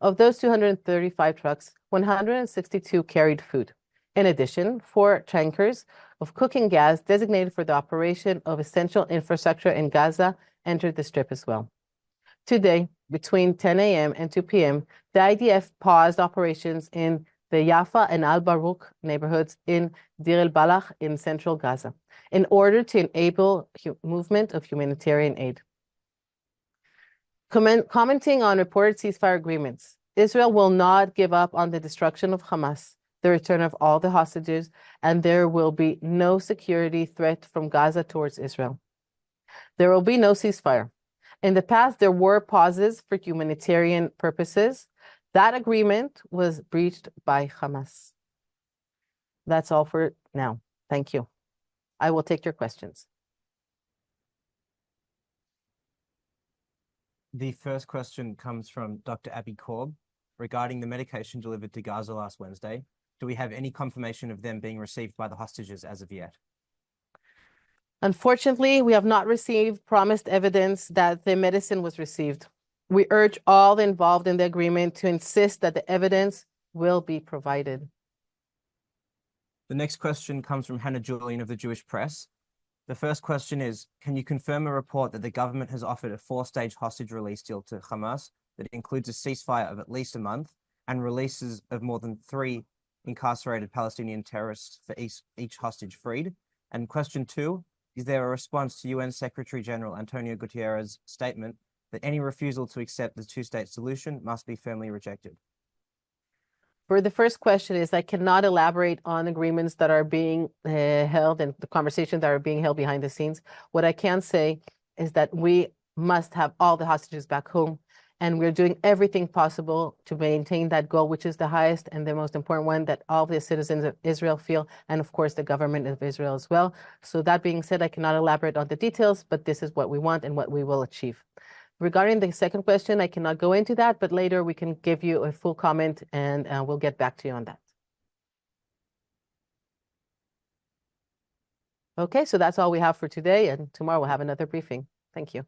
Of those 235 trucks, 162 carried food. In addition, 4 tankers of cooking gas designated for the operation of essential infrastructure in Gaza entered the Strip as well. Today, between 10 a.m. and 2 p.m., the IDF paused operations in the Yafa and Al-Barouk neighborhoods in Deir el-Balach in central Gaza in order to enable movement of humanitarian aid. Commenting on reported ceasefire agreements, Israel will not give up on the destruction of Hamas, the return of all the hostages, and there will be no security threat from Gaza towards Israel. There will be no ceasefire. In the past, there were pauses for humanitarian purposes. That agreement was breached by Hamas. That's all for now. Thank you. I will take your questions. The first question comes from Dr. Abby Korb regarding the medication delivered to Gaza last Wednesday. Do we have any confirmation of them being received by the hostages as of yet? Unfortunately, we have not received promised evidence that the medicine was received. We urge all involved in the agreement to insist that the evidence will be provided. The next question comes from Hannah Julian of the Jewish Press. The first question is, can you confirm a report that the government has offered a 4-stage hostage release deal to Hamas that includes a ceasefire of at least a month and releases of more than 3 incarcerated Palestinian terrorists for each hostage freed? And question 2, is there a response to UN Secretary General Antonio Guterres' statement that any refusal to accept the 2-state solution must be firmly rejected? For the first question is, I cannot elaborate on agreements that are being held and the conversations that are being held behind the scenes. What I can say is that we must have all the hostages back home, and we're doing everything possible to maintain that goal, which is the highest and the most important one that all the citizens of Israel feel, and of course the government of Israel as well. So that being said, I cannot elaborate on the details, but this is what we want and what we will achieve. Regarding the second question, I cannot go into that, but later we can give you a full comment and we'll get back to you on that. Okay, so that's all we have for today, and tomorrow we'll have another briefing. Thank you.